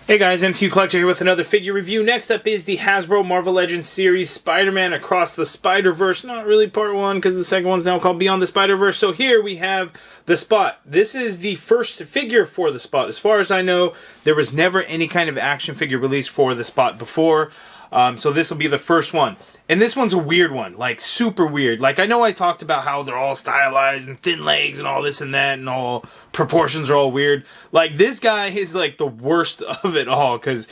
Hey guys, MCU Collector here with another figure review. Next up is the Hasbro Marvel Legends series Spider-Man Across the Spider-Verse. Not really part one because the second one's now called Beyond the Spider-Verse. So here we have the Spot. This is the first figure for the Spot. As far as I know, there was never any kind of action figure released for the Spot before. So this will be the first one. And this one's a weird one, like super weird. Like I know I talked about how they're all stylized and thin legs and all this and that and all proportions are all weird. Like this guy is like the worst of it all because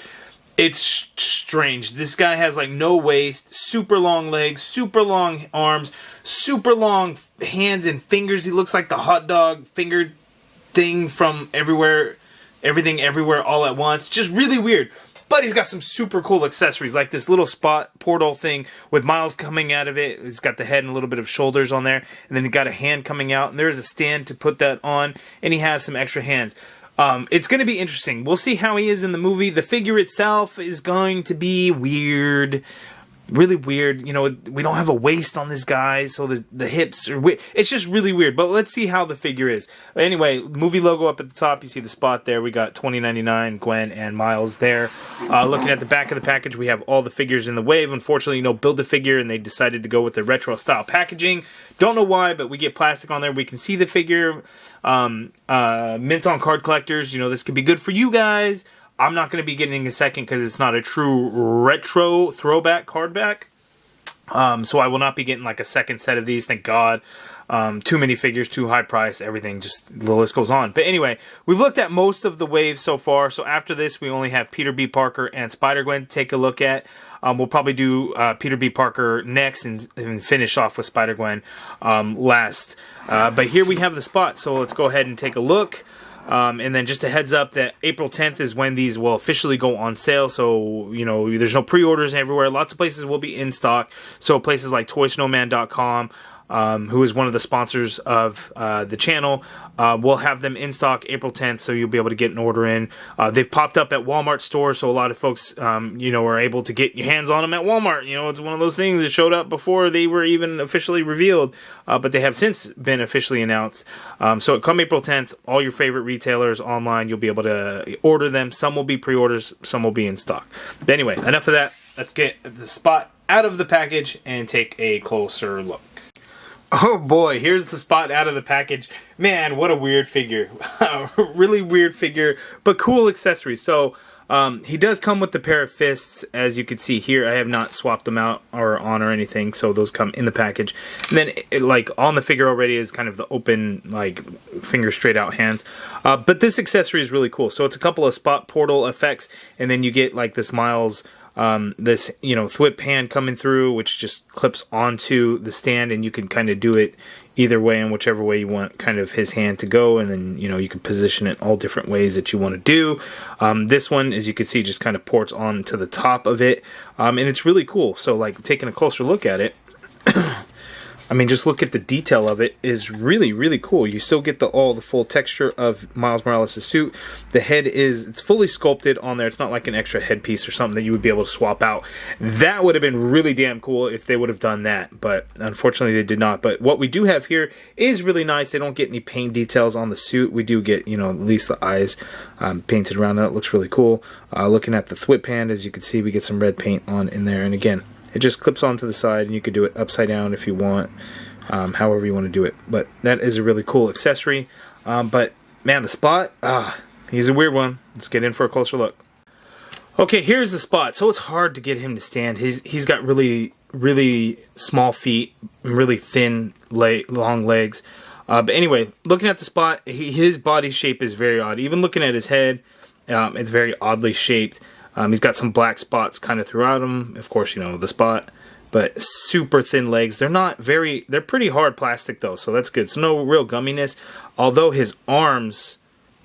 it's strange. This guy has like no waist, super long legs, super long arms, super long hands and fingers. He looks like the hot dog finger thing from everywhere, everything everywhere all at once. Just really weird. But he's got some super cool accessories, like this little Spot portal thing with Miles coming out of it. He's got the head and a little bit of shoulders on there. And then he got a hand coming out. And there's a stand to put that on. And he has some extra hands. It's going to be interesting. We'll see how he is in the movie. The figure itself is going to be weird. Really weird. You know, we don't have a waist on this guy, so the hips are weird. It's just really weird, but let's see how the figure is. Anyway, movie logo up at the top. You see the Spot there. We got 2099, Gwen, and Miles there. Looking at the back of the package, we have all the figures in the wave. Unfortunately, Build-A-Figure, and they decided to go with the retro-style packaging. Don't know why, but we get plastic on there. We can see the figure. Mint on card collectors. This could be good for you guys. I'm not going to be getting a second because it's not a true retro throwback card back. So I will not be getting like a second set of these, thank God. Too many figures, too high price, everything, just the list goes on. But anyway, we've looked at most of the waves so far. So after this, we only have Peter B. Parker and Spider-Gwen to take a look at. We'll probably do Peter B. Parker next and finish off with Spider-Gwen last. But here we have the Spot, so let's go ahead and take a look. And then just a heads up that April 10th is when these will officially go on sale. So, there's no pre-orders everywhere. Lots of places will be in stock. So places like ToySnowman.com, who is one of the sponsors of the channel, will have them in stock April 10th, so you'll be able to get an order in. They've popped up at Walmart stores, so a lot of folks, are able to get your hands on them at Walmart. It's one of those things that showed up before they were even officially revealed, but they have since been officially announced. So come April 10th, all your favorite retailers online, you'll be able to order them. Some will be pre-orders, some will be in stock. But anyway, enough of that. Let's get the Spot out of the package and take a closer look. Oh boy, here's the Spot out of the package. Man, what a weird figure. Really weird figure, but cool accessories. So, he does come with the pair of fists, as you can see here. I have not swapped them out or on or anything, so those come in the package. And then, on the figure already is kind of the open, finger straight out hands. But this accessory is really cool. So it's a couple of Spot portal effects, and then you get, this Miles... this thwip hand coming through, which just clips onto the stand, and you can kind of do it either way and whichever way you want kind of his hand to go, and then you can position it all different ways that you want to do. This one, as you can see, just kind of ports on to the top of it, and it's really cool. So taking a closer look at it, just look at the detail of it is really, really cool. You still get the full texture of Miles Morales' suit. The head it's fully sculpted on there. It's not like an extra headpiece or something that you would be able to swap out. That would have been really damn cool if they would have done that, but unfortunately they did not. But what we do have here is really nice. They don't get any paint details on the suit. We do get, at least the eyes painted around. That looks really cool. Looking at the thwip hand, as you can see, we get some red paint on in there. And again, it just clips onto the side, and you could do it upside down if you want, however you want to do it. But that is a really cool accessory. But, man, the Spot, he's a weird one. Let's get in for a closer look. Okay, here's the Spot. So it's hard to get him to stand. He's got really, really small feet and really thin, long legs. But anyway, looking at the Spot, his body shape is very odd. Even looking at his head, it's very oddly shaped. He's got some black spots kind of throughout him. Of course, the Spot. But super thin legs. They're pretty hard plastic though, so that's good. So no real gumminess. Although his arms,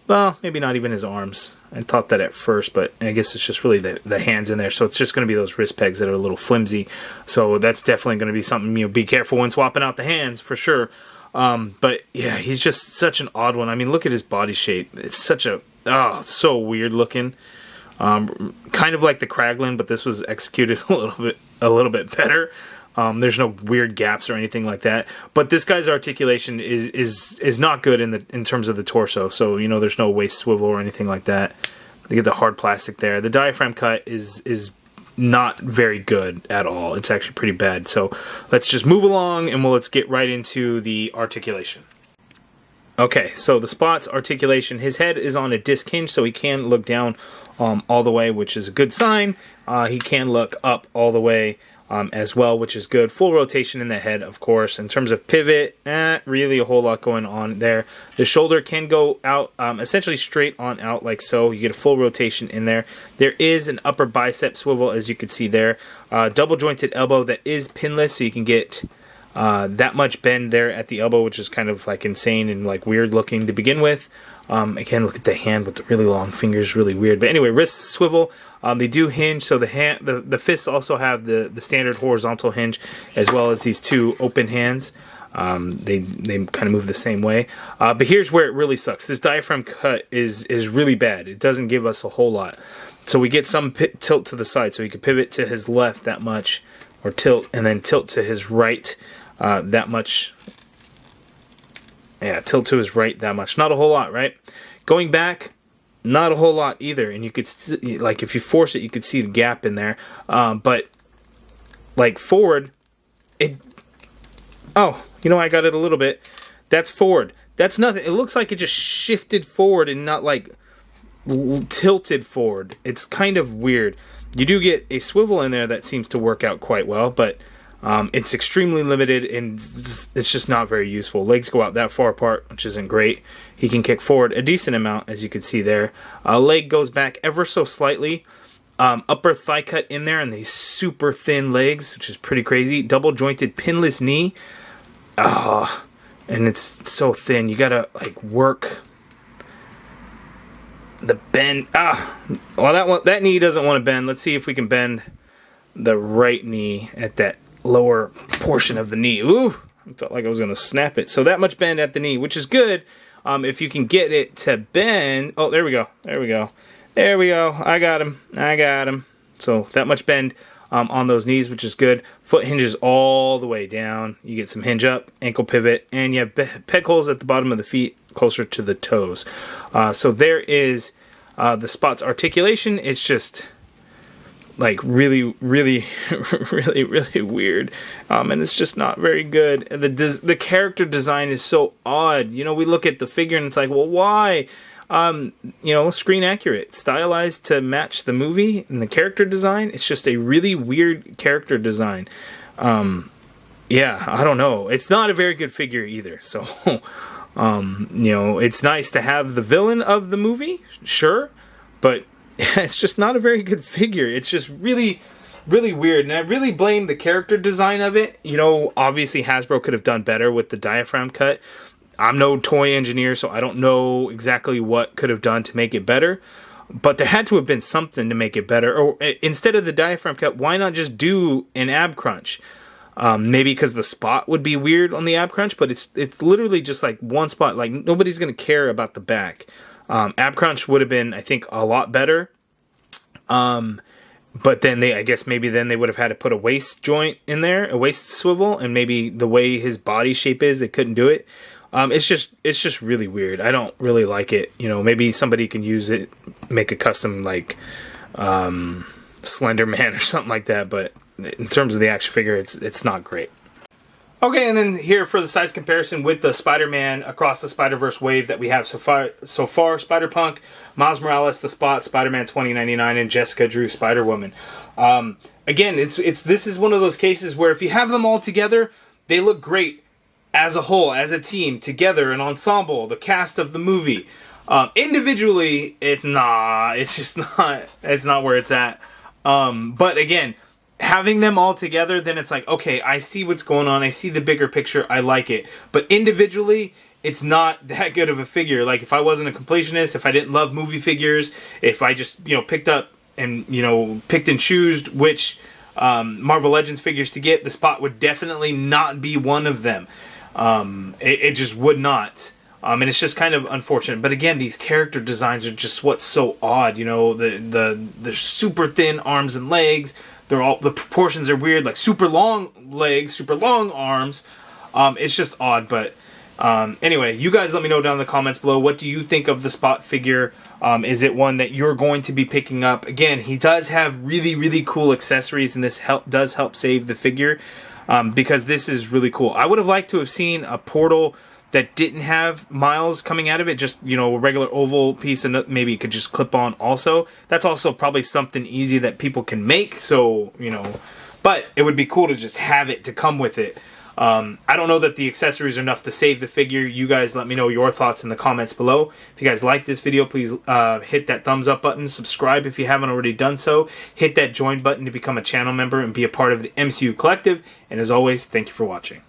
well, maybe not even his arms. I thought that at first, but I guess it's just really the hands in there. So it's just going to be those wrist pegs that are a little flimsy. So that's definitely going to be something, be careful when swapping out the hands for sure. But yeah, he's just such an odd one. Look at his body shape. It's so weird looking. Kind of like the Kraglin, but this was executed a little bit better. There's no weird gaps or anything like that. But this guy's articulation is not good in terms of the torso. So there's no waist swivel or anything like that. They get the hard plastic there. The diaphragm cut is not very good at all. It's actually pretty bad. So let's just move along and let's get right into the articulation. Okay, so the Spot's articulation, his head is on a disc hinge, so he can look down all the way, which is a good sign. He can look up all the way as well, which is good. Full rotation in the head, of course. In terms of pivot, really a whole lot going on there. The shoulder can go out, essentially straight on out like so. You get a full rotation in there. There is an upper bicep swivel, as you can see there. Double jointed elbow that is pinless, so you can get that much bend there at the elbow, which is kind of like insane and like weird looking to begin with. Again, look at the hand with the really long fingers, really weird. But anyway, wrist swivel, they do hinge, so the fists also have the standard horizontal hinge, as well as these two open hands. They kind of move the same way. But here's where it really sucks. This diaphragm cut is really bad. It doesn't give us a whole lot. So we get some tilt to the side, so he could pivot to his left that much, or tilt, and then tilt to his right that much. Yeah, tilt to his right that much. Not a whole lot, right? Going back, not a whole lot either. And you could see, like, if you force it, you could see the gap in there. But like forward, oh, you know, I got it a little bit. That's forward. That's nothing. It looks like it just shifted forward and not like tilted forward. It's kind of weird. You do get a swivel in there that seems to work out quite well, but it's extremely limited and it's just not very useful. Legs go out that far apart, which isn't great. He can kick forward a decent amount, as you can see there. Leg goes back ever so slightly. Upper thigh cut in there and these super thin legs, which is pretty crazy. Double jointed pinless knee. And it's so thin. You gotta like work the bend. Well, that knee doesn't want to bend. Let's see if we can bend the right knee at that lower portion of the knee. Ooh, I felt like I was going to snap it. So that much bend at the knee, which is good. If you can get it to bend. Oh, there we go. There we go. There we go. I got him. So that much bend on those knees, which is good. Foot hinges all the way down. You get some hinge up, ankle pivot, and you have peg holes at the bottom of the feet closer to the toes. So there is the Spot's articulation. It's just like really, really, really, really weird, and it's just not very good. The character design is so odd. You know, we look at the figure and it's like, well, why? You know, screen accurate, stylized to match the movie, and the character design. It's just a really weird character design. Yeah, I don't know. It's not a very good figure either. So, you know, it's nice to have the villain of the movie, sure, but it's just not a very good figure. It's just really, really weird. And I really blame the character design of it. You know, obviously Hasbro could have done better with the diaphragm cut. I'm no toy engineer, so I don't know exactly what could have done to make it better. But there had to have been something to make it better. Or instead of the diaphragm cut, why not just do an ab crunch? Maybe because the spot would be weird on the ab crunch, but it's literally just like one spot. Like, nobody's going to care about the back. Ab crunch would have been, I think, a lot better. But then I guess maybe then they would have had to put a waist joint in there, a waist swivel, and maybe the way his body shape is, they couldn't do it. It's just really weird. I don't really like it. You know, maybe somebody can use it, make a custom like Slender Man or something like that. But in terms of the action figure, it's not great. Okay, and then here for the size comparison with the Spider-Man Across the Spider-Verse wave that we have so far, Spider-Punk, Miles Morales, The Spot, Spider-Man 2099, and Jessica Drew, Spider-Woman. Again, this is one of those cases where if you have them all together, they look great as a whole, as a team, together, an ensemble, the cast of the movie. Individually, it's not where it's at. But again, having them all together, then it's like, okay, I see what's going on. I see the bigger picture. I like it. But individually, it's not that good of a figure. Like, if I wasn't a completionist, if I didn't love movie figures, if I just, picked up and, picked and choosed which Marvel Legends figures to get, the Spot would definitely not be one of them. It just would not. And it's just kind of unfortunate. But again, these character designs are just what's so odd. The super thin arms and legs. The proportions are weird, like super long legs, super long arms. It's just odd, but Anyway, you guys let me know down in the comments below. What do you think of the Spot figure? Is it one that you're going to be picking up? Again, he does have really, really cool accessories, and this does help save the figure because this is really cool. I would have liked to have seen a portal that didn't have Miles coming out of it, just, you know, a regular oval piece, and maybe it could just clip on also. That's also probably something easy that people can make, so, you know, but it would be cool to just have it to come with it. I don't know that the accessories are enough to save the figure. You guys let me know your thoughts in the comments below. If you guys like this video, please hit that thumbs up button. Subscribe if you haven't already done so. Hit that join button to become a channel member and be a part of the MCU Collective. And as always, thank you for watching.